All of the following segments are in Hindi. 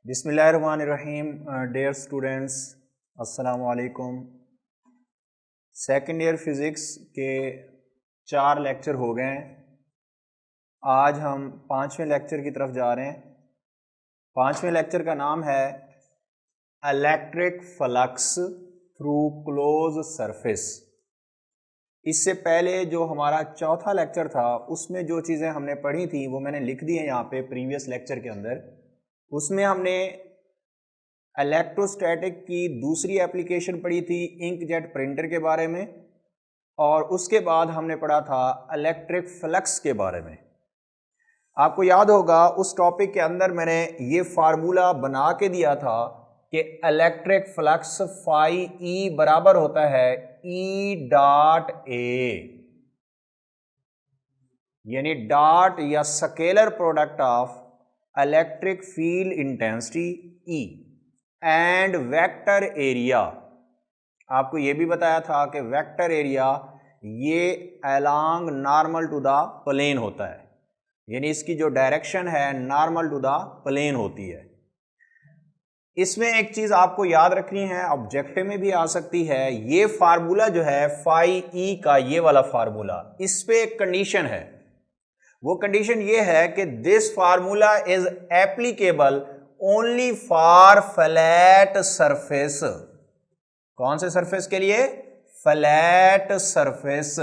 बिस्मिल्लाहिर्रहमानिर्रहीम। डियर स्टूडेंट्स, अस्सलामु अलैकुम। सेकेंड ईयर फिज़िक्स के 4 लेक्चर हो गए हैं। आज हम 5वें लेक्चर की तरफ जा रहे हैं। 5वें लेक्चर का नाम है electric flux through close surface. इससे पहले जो हमारा चौथा लेक्चर था उसमें जो चीज़ें हमने पढ़ी थी वो मैंने लिख दी हैं यहाँ पे प्रीवियस लेक्चर के अंदर। उसमें हमने इलेक्ट्रोस्टैटिक की दूसरी एप्लीकेशन पढ़ी थी इंकजेट प्रिंटर के बारे में, और उसके बाद हमने पढ़ा था इलेक्ट्रिक फ्लक्स के बारे में। आपको याद होगा उस टॉपिक के अंदर मैंने ये फार्मूला बना के दिया था कि इलेक्ट्रिक फ्लक्स फाई ई बराबर होता है ई डॉट ए, यानी डॉट या scalar product of electric field intensity E and vector area. आपको यह भी बताया था कि वेक्टर एरिया ये along normal to the plane होता है, यानी इसकी जो डायरेक्शन है नॉर्मल टू द प्लेन होती है। इसमें एक चीज आपको याद रखनी है, ऑब्जेक्टिव में भी आ सकती है। ये फार्मूला जो है फाई ई का, ये वाला फार्मूला, इस पे एक कंडीशन है। वो कंडीशन ये है कि this formula is applicable only for flat surface. कौन से सरफेस के लिए? Flat surface.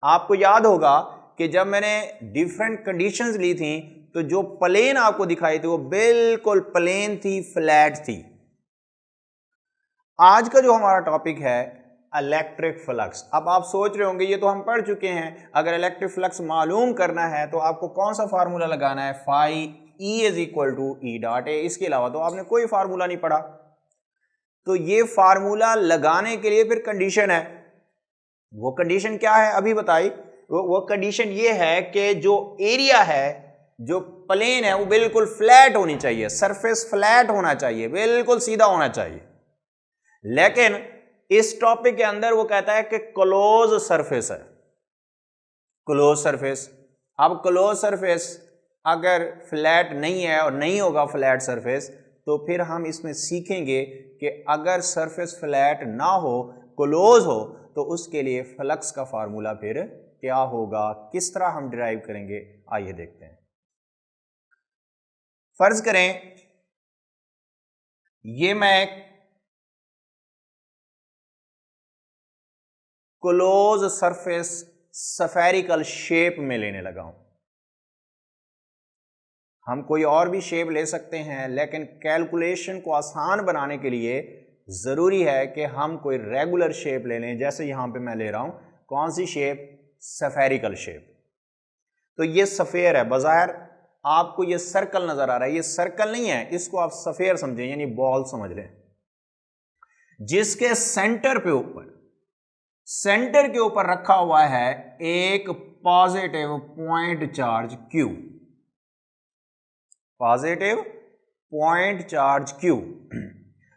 आपको याद होगा कि जब मैंने डिफरेंट कंडीशंस ली थी तो जो प्लेन आपको दिखाई थी वो बिल्कुल प्लेन थी, फ्लैट थी। आज का जो हमारा टॉपिक है इलेक्ट्रिक फ्लक्स। अब आप सोच रहे होंगे ये तो हम पढ़ चुके हैं, अगर इलेक्ट्रिक फ्लक्स मालूम करना है तो आपको कौन सा फार्मूला लगाना है? Phi E is equal to E dot A. इसके अलावा तो आपने कोई फार्मूला नहीं पढ़ा। तो ये फार्मूला लगाने के लिए फिर कंडीशन है। वो कंडीशन क्या है अभी बताई? वो कंडीशन ये है कि जो एरिया है, जो प्लेन है, वो बिल्कुल फ्लैट होनी चाहिए, सरफेस फ्लैट होना चाहिए, बिल्कुल सीधा होना चाहिए। लेकिन इस टॉपिक के अंदर वो कहता है कि क्लोज सरफेस है, क्लोज सरफेस। अब क्लोज सरफेस अगर फ्लैट नहीं है और नहीं होगा फ्लैट सरफेस, तो फिर हम इसमें सीखेंगे कि अगर सरफेस फ्लैट ना हो, क्लोज हो, तो उसके लिए फ्लक्स का फार्मूला फिर क्या होगा, किस तरह हम डिराइव करेंगे। आइए देखते हैं। फर्ज करें ये मैं एक क्लोज सरफेस स्फेरिकल शेप में लेने लगा हूं। हम कोई और भी शेप ले सकते हैं, लेकिन कैलकुलेशन को आसान बनाने के लिए जरूरी है कि हम कोई रेगुलर शेप ले लें। जैसे यहां पे मैं ले रहा हूं, कौन सी शेप? Spherical shape. तो ये स्फेयर है, बाज़ाहिर आपको ये सर्कल नजर आ रहा है, ये सर्कल नहीं है, इसको आप स्फेयर समझें, यानी बॉल समझ लें, जिसके सेंटर के ऊपर रखा हुआ है एक positive point charge Q, positive point charge Q।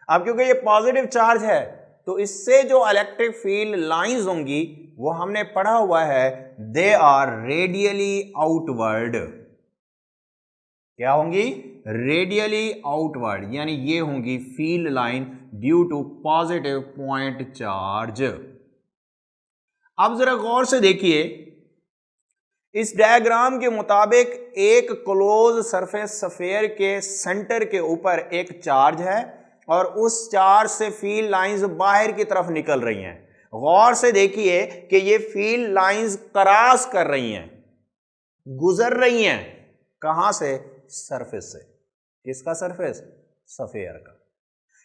अब क्योंकि ये पॉजिटिव चार्ज है तो इससे जो इलेक्ट्रिक फील्ड लाइंस होंगी वो हमने पढ़ा हुआ है, दे आर रेडियली आउटवर्ड। क्या होंगी? रेडियली आउटवर्ड, यानी ये होंगी field line due to positive point charge. अब जरा गौर से देखिए, इस डायग्राम के मुताबिक एक क्लोज सरफेस स्फीयर के सेंटर के ऊपर एक चार्ज है और उस चार्ज से फील्ड लाइंस बाहर की तरफ निकल रही हैं। गौर से देखिए कि ये फील्ड लाइंस क्रॉस कर रही हैं, गुजर रही हैं। कहां से? सरफेस से। किसका सरफेस? स्फीयर का।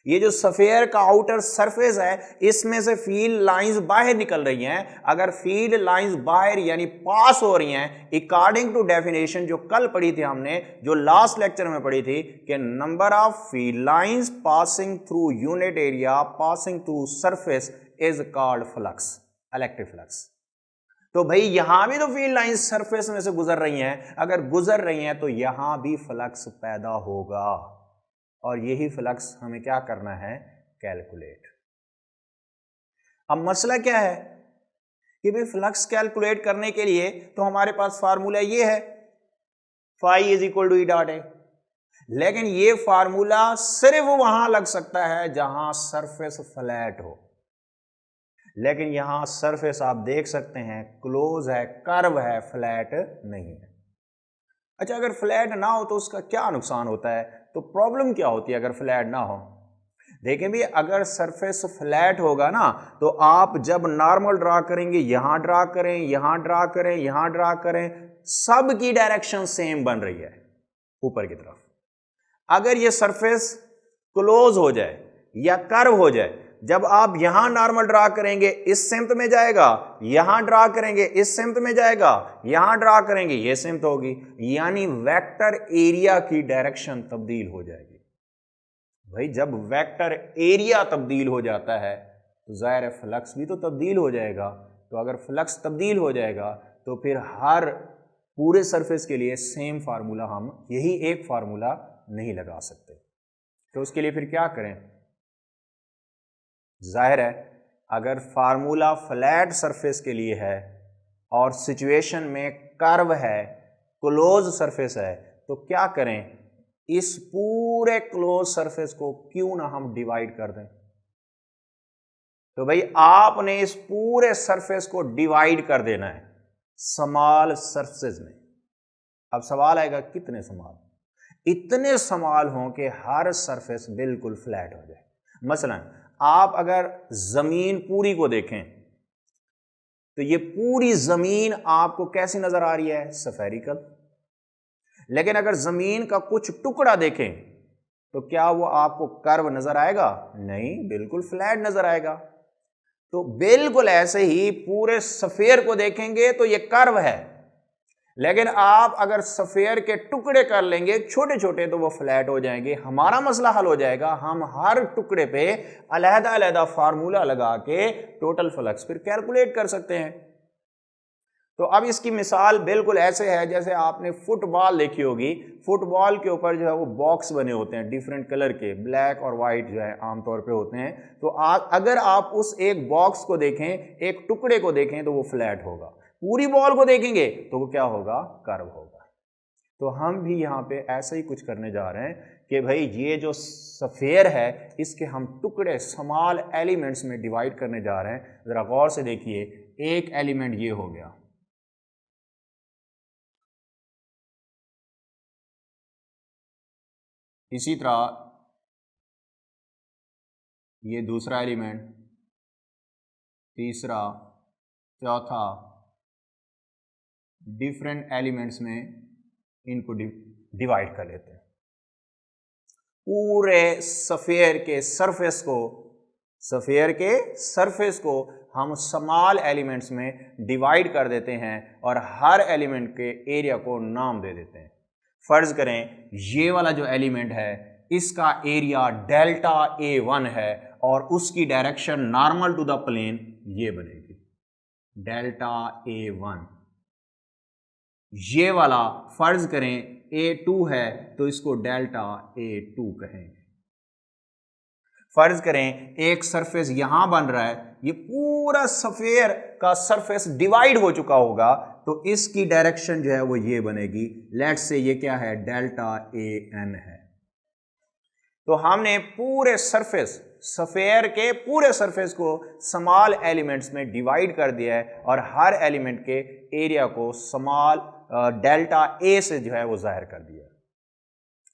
ये जो स्फीयर का आउटर सरफेस है, इसमें से फील्ड लाइंस बाहर निकल रही हैं। अगर फील्ड लाइंस बाहर यानी पास हो रही हैं, अकॉर्डिंग टू डेफिनेशन जो कल पढ़ी थी हमने, जो लास्ट लेक्चर में पढ़ी थी, कि number of field lines passing through unit area passing through surface is called flux, electric flux. तो भाई यहां भी तो फील्ड लाइंस सरफेस में से गुजर रही हैं, अगर गुजर रही हैं तो यहां भी फ्लक्स पैदा होगा, और यही फ्लक्स हमें क्या करना है? कैलकुलेट। अब मसला क्या है कि भाई फ्लक्स कैलकुलेट करने के लिए तो हमारे पास फार्मूला ये है, phi is equal to E dot A. लेकिन ये फार्मूला सिर्फ वहां लग सकता है जहां सरफेस फ्लैट हो, लेकिन यहां सरफेस आप देख सकते हैं क्लोज है, कर्व है, फ्लैट नहीं है। अच्छा, अगर फ्लैट ना हो तो उसका क्या नुकसान होता है, तो प्रॉब्लम क्या होती है अगर फ्लैट ना हो? देखें भी, अगर सरफेस फ्लैट होगा ना तो आप जब नॉर्मल ड्रा करेंगे, यहां ड्रा करें, यहां ड्रा करें, यहां ड्रा करें, सब की डायरेक्शन सेम बन रही है ऊपर की तरफ। अगर ये सरफेस क्लोज हो जाए या कर्व हो जाए, जब आप यहां नॉर्मल ड्रा करेंगे इस सिम्त में जाएगा, यहां ड्रा करेंगे इस सिम्त में जाएगा, यहां ड्रा करेंगे ये सिम्त होगी, यानी वेक्टर एरिया की डायरेक्शन तब्दील हो जाएगी। भाई जब वेक्टर एरिया तब्दील हो जाता है तो जाहिर है फ्लक्स भी तो तब्दील हो जाएगा। तो अगर फ्लक्स तब्दील हो जाएगा तो फिर हर पूरे सरफेस के लिए सेम फार्मूला, हम यही एक फार्मूला नहीं लगा सकते। तो उसके लिए फिर क्या करें? जाहिर है अगर फार्मूला फ्लैट सरफेस के लिए है और सिचुएशन में कर्व है, क्लोज सरफेस है, तो क्या करें? इस पूरे क्लोज सरफेस को क्यों ना हम डिवाइड कर दें। तो भाई आपने इस पूरे सरफेस को डिवाइड कर देना है स्मॉल सरफेस में। अब सवाल आएगा कितने स्मॉल? इतने स्मॉल हों कि हर सरफेस बिल्कुल फ्लैट हो जाए। मसलन आप अगर जमीन पूरी को देखें तो ये पूरी जमीन आपको कैसी नजर आ रही है? स्फेरिकल। लेकिन अगर जमीन का कुछ टुकड़ा देखें तो क्या वो आपको कर्व नजर आएगा? नहीं, बिल्कुल फ्लैट नजर आएगा। तो बिल्कुल ऐसे ही पूरे स्फीयर को देखेंगे तो ये कर्व है, लेकिन आप अगर स्फीयर के टुकड़े कर लेंगे छोटे छोटे तो वो फ्लैट हो जाएंगे। हमारा मसला हल हो जाएगा, हम हर टुकड़े पे अलहदा अलहदा फार्मूला लगा के टोटल फ्लक्स फिर कैलकुलेट कर सकते हैं। तो अब इसकी मिसाल बिल्कुल ऐसे है जैसे आपने फुटबॉल देखी होगी। फुटबॉल के ऊपर जो है वो बॉक्स बने होते हैं डिफरेंट कलर के, ब्लैक और वाइट जो है आमतौर पे होते हैं। तो अगर आप उस एक बॉक्स को देखें, एक टुकड़े को देखें तो वो फ्लैट होगा, पूरी बॉल को देखेंगे तो वो क्या होगा? कर्व होगा। तो हम भी यहाँ पे ऐसा ही कुछ करने जा रहे हैं कि भाई ये जो स्फीयर है इसके हम टुकड़े स्मॉल एलिमेंट्स में डिवाइड करने जा रहे हैं। जरा गौर से देखिए, एक एलिमेंट ये हो गया, इसी तरह ये दूसरा एलिमेंट, तीसरा, चौथा, डिफरेंट एलिमेंट्स में इनको डिवाइड कर लेते हैं। पूरे स्फीयर के सरफेस को हम स्मॉल एलिमेंट्स में डिवाइड कर देते हैं और हर एलिमेंट के एरिया को नाम दे देते हैं। फर्ज करें ये वाला जो एलिमेंट है इसका एरिया डेल्टा A1 है और उसकी direction normal to the plane ये बनेगी डेल्टा A1। ये वाला फर्ज करें A2 है तो इसको डेल्टा A2 कहेंगे। फर्ज करें एक सरफेस यहां बन रहा है, ये पूरा स्फीयर का सरफेस डिवाइड हो चुका होगा तो इसकी डायरेक्शन जो है वो ये बनेगी। लेट्स से ये क्या है? डेल्टा AN है। तो हमने पूरे सरफेस, स्फीयर के पूरे सरफेस को स्मॉल एलिमेंट्स में डिवाइड कर दिया है और हर एलिमेंट के एरिया को स्मॉल डेल्टा A से जो है वो जाहिर कर दिया।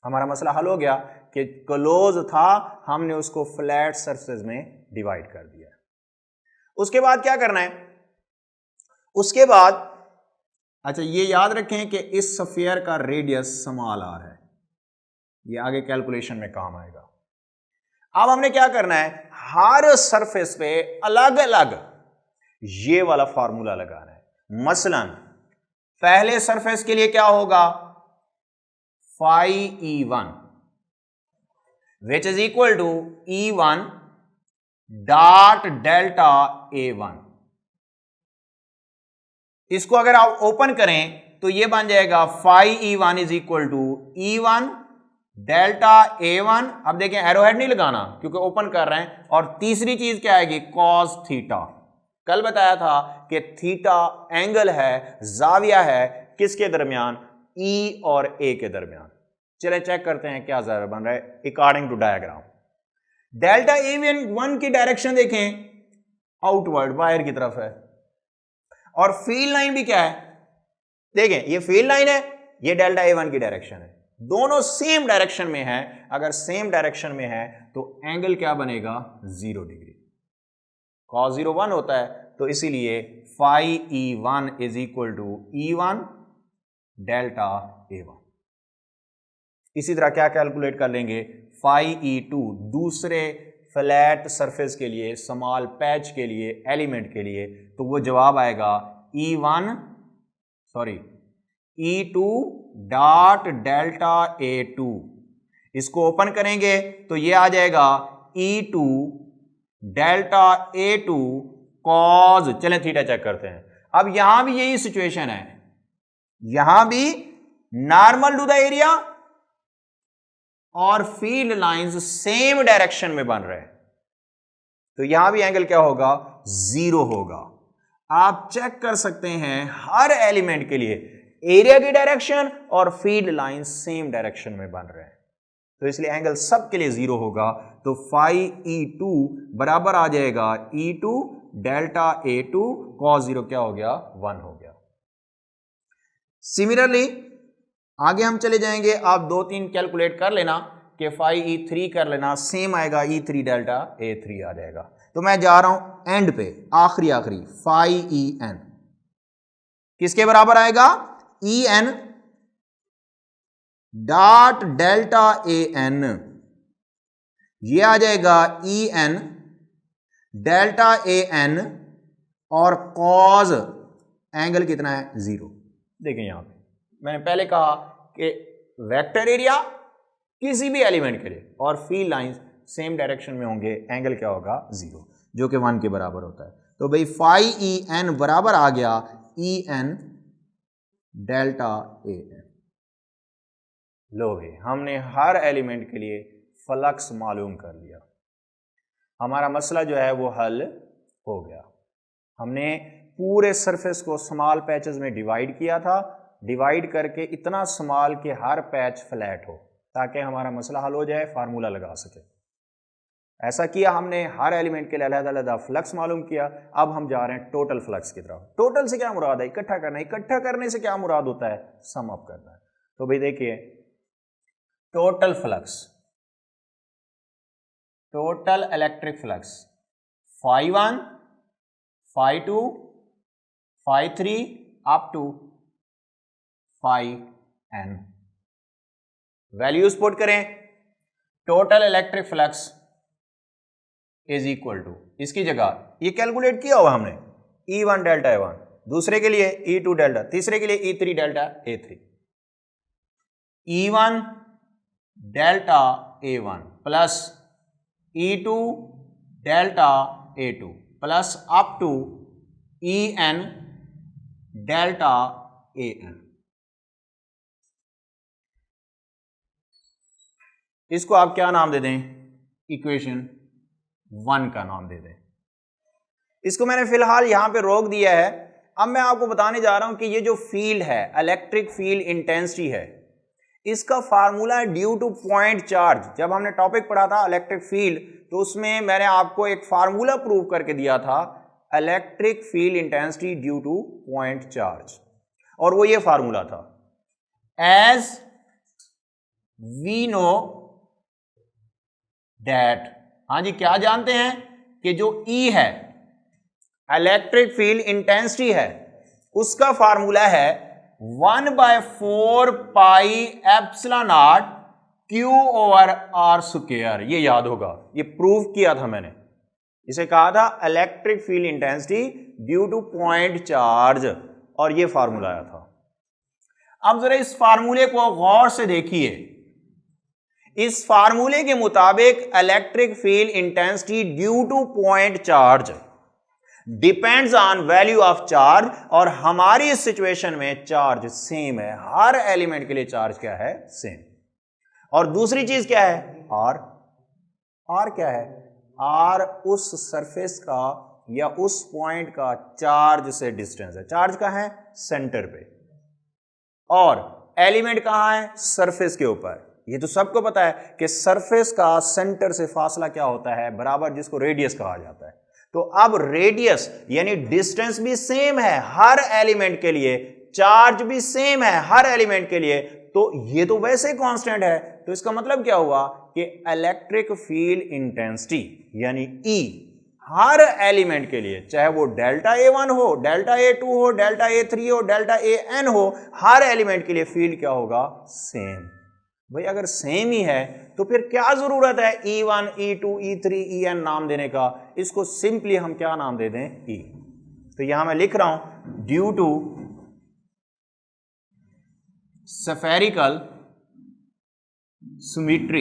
हमारा मसला हल हो गया कि क्लोज था, हमने उसको फ्लैट सरफेस में डिवाइड कर दिया। उसके बाद क्या करना है? उसके बाद अच्छा ये याद रखें कि इस स्फीयर का रेडियस स्मॉल r है, ये आगे कैलकुलेशन में काम आएगा। अब हमने क्या करना है? हर सरफेस पे अलग अलग ये वाला फार्मूला लगाना है। मसलन पहले सरफेस के लिए क्या होगा? phi E1 which is equal to E1 dot delta A1। इसको अगर आप ओपन करें तो ये बन जाएगा phi E1 is equal to E1 delta A1। अब देखें एरोहेड नहीं लगाना क्योंकि ओपन कर रहे हैं। और तीसरी चीज क्या आएगी? cos theta. कल बताया था कि थीटा एंगल है, जाविया है किसके दरमियान? E और A के दरमियान। चले चेक करते हैं क्या जरा बन रहा है according to diagram. Delta A1 की डायरेक्शन देखें आउटवर्ड बाहर की तरफ है, और फील्ड लाइन भी क्या है देखें, ये फील्ड लाइन है, ये डेल्टा A1 की डायरेक्शन है, दोनों सेम डायरेक्शन में है। अगर सेम डायरेक्शन में है तो एंगल क्या बनेगा 0 डिग्री, cos 0 1 होता है, तो इसीलिए phi E1 is equal to E1 delta A1। इसी तरह क्या कैलकुलेट कर लेंगे phi E2 दूसरे फ्लैट सरफेस के लिए, स्मॉल पैच के लिए, एलिमेंट के लिए, तो वो जवाब आएगा E2 डॉट डेल्टा A2। इसको ओपन करेंगे तो ये आ जाएगा E2 डेल्टा A2 कॉज, चलें थीटा चेक करते हैं। अब यहां भी यही सिचुएशन है, यहां भी नॉर्मल टू द एरिया और फील्ड लाइंस सेम डायरेक्शन में बन रहे हैं, तो यहां भी एंगल क्या होगा 0 होगा। आप चेक कर सकते हैं हर एलिमेंट के लिए एरिया की डायरेक्शन और फील्ड लाइन सेम डायरेक्शन में बन रहे हैं, तो इसलिए एंगल सब के लिए 0 होगा। तो phi E2 बराबर आ जाएगा E2 डेल्टा A2 cos 0 क्या हो गया 1 हो गया। सिमिलरली आगे हम चले जाएंगे, आप 2-3 कैलकुलेट कर लेना कि phi E3 कर लेना, सेम आएगा E3 डेल्टा A3 आ जाएगा। तो मैं जा रहा हूं एंड पे, आखिरी phi En किसके बराबर आएगा En डॉट डेल्टा AN, ये आ जाएगा En डेल्टा AN और cos एंगल कितना है 0। देखें यहां पे मैंने पहले कहा कि वेक्टर एरिया किसी भी एलिमेंट के लिए और फील्ड लाइंस सेम डायरेक्शन में होंगे, एंगल क्या होगा 0, जो कि 1 के बराबर होता है। तो भाई phi En बराबर आ गया En डेल्टा AN। लो भाई हमने हर एलिमेंट के लिए फ्लक्स मालूम कर लिया, हमारा मसला जो है वो हल हो गया। हमने पूरे सरफेस को स्मॉल पैचेस में डिवाइड किया था, डिवाइड करके इतना स्मॉल कि हर पैच फ्लैट हो ताकि हमारा मसला हल हो जाए, फार्मूला लगा सके। ऐसा किया हमने, हर एलिमेंट के लिए अलग-अलग फ्लक्स मालूम किया। अब हम जा रहे हैं टोटल फ्लक्स की तरफ। टोटल से क्या मुराद है इकट्ठा करना, इकट्ठा करने से क्या मुराद होता है सम अप करना है। तो भाई देखिए total flux, total electric flux phi 1 phi 2 phi 3 up to phi n। Values put करें, total electric flux is equal to, इसकी जगह ये कैलकुलेट किया हुआ हमने E1 डेल्टा A1, दूसरे के लिए E2 डेल्टा, तीसरे के लिए E3 delta A3। E1 delta A1 plus E2 delta A2 plus up to En delta AN। इसको आप क्या नाम दे दें, इक्वेशन 1 का नाम दे दें। इसको मैंने फिलहाल यहां पे रोक दिया है। अब मैं आपको बताने जा रहा हूं कि ये जो फील्ड है, इलेक्ट्रिक फील्ड इंटेंसिटी है, इसका फार्मूला है ड्यू टू पॉइंट चार्ज। जब हमने टॉपिक पढ़ा था इलेक्ट्रिक फील्ड, तो उसमें मैंने आपको एक फार्मूला प्रूव करके दिया था, electric field intensity due two point charge, और वो ये फार्मूला था, एज वी नो दैट, हाँ जी क्या जानते हैं कि जो E है इलेक्ट्रिक फील्ड इंटेंसिटी है, उसका फार्मूला है 1/4 pi epsilon naught Q over R square. ये याद होगा, ये प्रूव किया था मैंने, इसे कहा था electric field intensity due two point charge, और ये फार्मूला आया था। अब जरा इस फार्मूले को गौर से देखिए। इस फार्मूले के मुताबिक electric field intensity due two point charge depends on value of charge, और हमारी इस सिचुएशन में चार्ज सेम है, हर एलिमेंट के लिए चार्ज क्या है सेम। और दूसरी चीज क्या है आर क्या है, आर उस सरफेस का या उस पॉइंट का चार्ज से डिस्टेंस है। चार्ज कहां है सेंटर पे, और एलिमेंट कहां है सरफेस के ऊपर। ये तो सबको पता है कि सरफेस का सेंटर से फासला क्या होता है, बराबर, जिसको रेडियस कहा जाता है। तो अब रेडियस यानी डिस्टेंस भी सेम है हर एलिमेंट के लिए, चार्ज भी सेम है हर एलिमेंट के लिए, तो ये तो वैसे कांस्टेंट है। तो इसका मतलब क्या हुआ कि इलेक्ट्रिक फील्ड इंटेंसिटी यानी E हर एलिमेंट के लिए, चाहे वो डेल्टा A1 हो, डेल्टा A2 हो, डेल्टा A3 हो, डेल्टा AN हो, हर एलिमेंट के लिए फील्ड क्या होगा, सेम। भाई अगर सेम ही है तो फिर क्या जरूरत है E1, E2, E3, En नाम देने का, इसको सिंपली हम क्या नाम दे दें, E। तो यहां मैं लिख रहा हूं due to spherical symmetry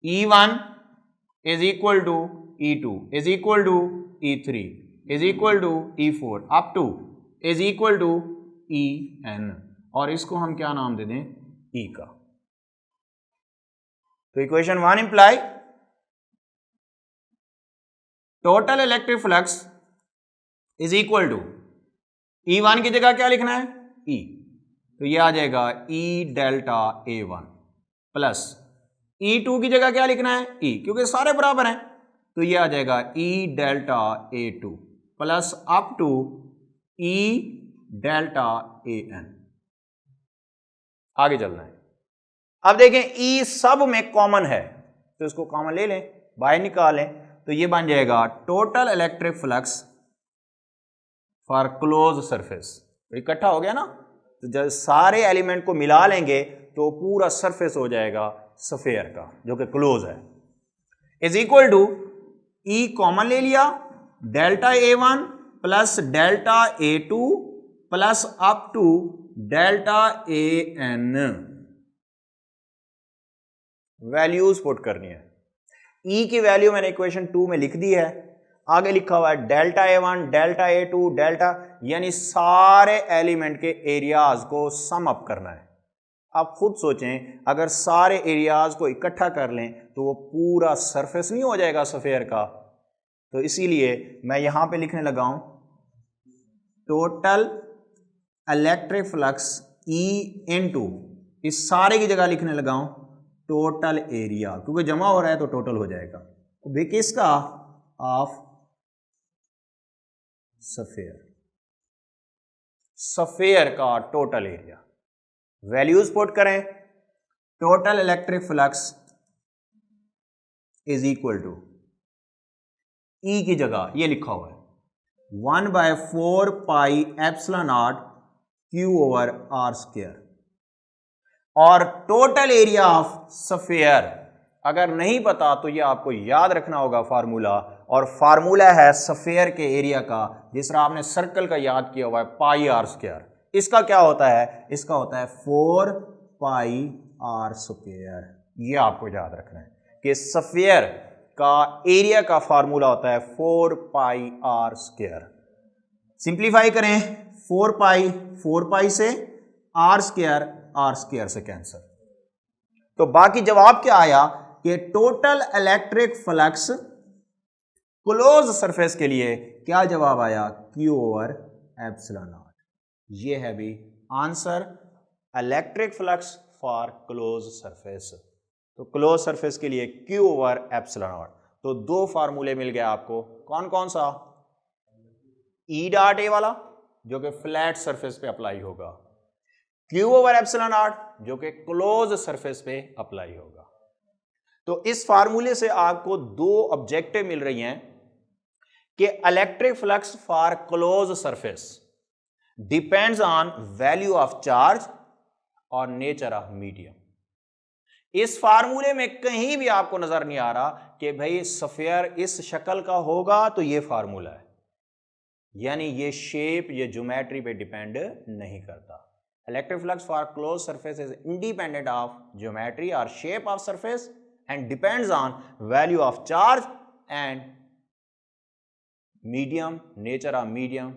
E1 is equal to E2 is equal to E3 is equal to E4 up to is equal to En, और इसको हम क्या नाम दे दें, E का। तो equation 1 imply total electric flux is equal to E1 की जगह क्या लिखना है, E, तो ये आ जाएगा E delta A1 plus E2 की जगह क्या लिखना है, E, क्योंकि सारे बराबर हैं, तो ये आ जाएगा E delta A2 plus up to E delta AN। आगे चलना है। अब देखें E सब में कॉमन है, तो इसको कॉमन ले लें, बाहर निकालें, तो ये बन जाएगा total electric flux for close surface. इकट्ठा हो गया ना, तो जब सारे एलिमेंट को मिला लेंगे तो पूरा सरफेस हो जाएगा स्फीयर का जो कि क्लोज है, is equal to E common ले लिया, delta A1 plus delta A2 plus up to delta AN। Values put करनी है। E की वैल्यू मैंने इक्वेशन 2 में लिख दी है, आगे लिखा हुआ है delta A1 delta A2 delta, यानी सारे एलिमेंट के एरियाज को सम अप करना है। आप खुद सोचें, अगर सारे एरियाज को इकट्ठा कर लें तो वो पूरा सरफेस नहीं हो जाएगा स्फीयर का। तो इसीलिए मैं यहां पे लिखने लगा हूं total electric flux E into, इस सारे की जगह लिखने लगा हूं टोटल एरिया, क्योंकि जमा हो रहा है तो टोटल हो जाएगा। तो किसका, ऑफ स्फीयर, स्फीयर का टोटल एरिया। वैल्यूज पुट करें, total electric flux is equal to E की जगह ये लिखा हुआ है 1/4 pi epsilon naught Q over R square, और टोटल एरिया ऑफ स्फीयर अगर नहीं पता तो ये आपको याद रखना होगा फार्मूला, और फार्मूला है स्फीयर के एरिया का, जिस तरह आपने सर्कल का याद किया हुआ है पाई R स्क्वायर। इसका क्या होता है, इसका होता है 4 पाई R स्क्वायर। ये आपको याद रखना है कि स्फीयर का एरिया का फार्मूला होता है 4 पाई R स्क्वायर। सिंप्लीफाई करें, 4 पाई से R स्क्वायर से कैंसिल, तो बाकी जवाब क्या आया कि total electric flux close surface के लिए क्या जवाब आया, Q ओवर एप्सिलॉन नॉट। ये है भी answer, electric flux for close surface. तो क्लोज सरफेस के लिए Q ओवर एप्सिलॉन नॉट। तो दो फार्मूले मिल गए आपको, कौन कौन सा, E डॉट A वाला जो कि फ्लैट सरफेस पे अप्लाई होगा, Q ओवर एप्सिलॉन नॉट जो कि क्लोज सरफेस पे अप्लाई होगा। तो इस फार्मूले से आपको दो ऑब्जेक्टिव मिल रही हैं कि electric flux for close surface depends on value of charge और नेचर ऑफ मीडियम। इस फार्मूले में कहीं भी आपको नजर नहीं आ रहा कि भाई स्फीयर इस शक्ल का होगा तो ये फार्मूला है, यानी ये शेप, ये ज्योमेट्री पे डिपेंड नहीं करता। Electric flux for close surface is independent of geometry और shape of surface and depends on value of charge and medium, nature of medium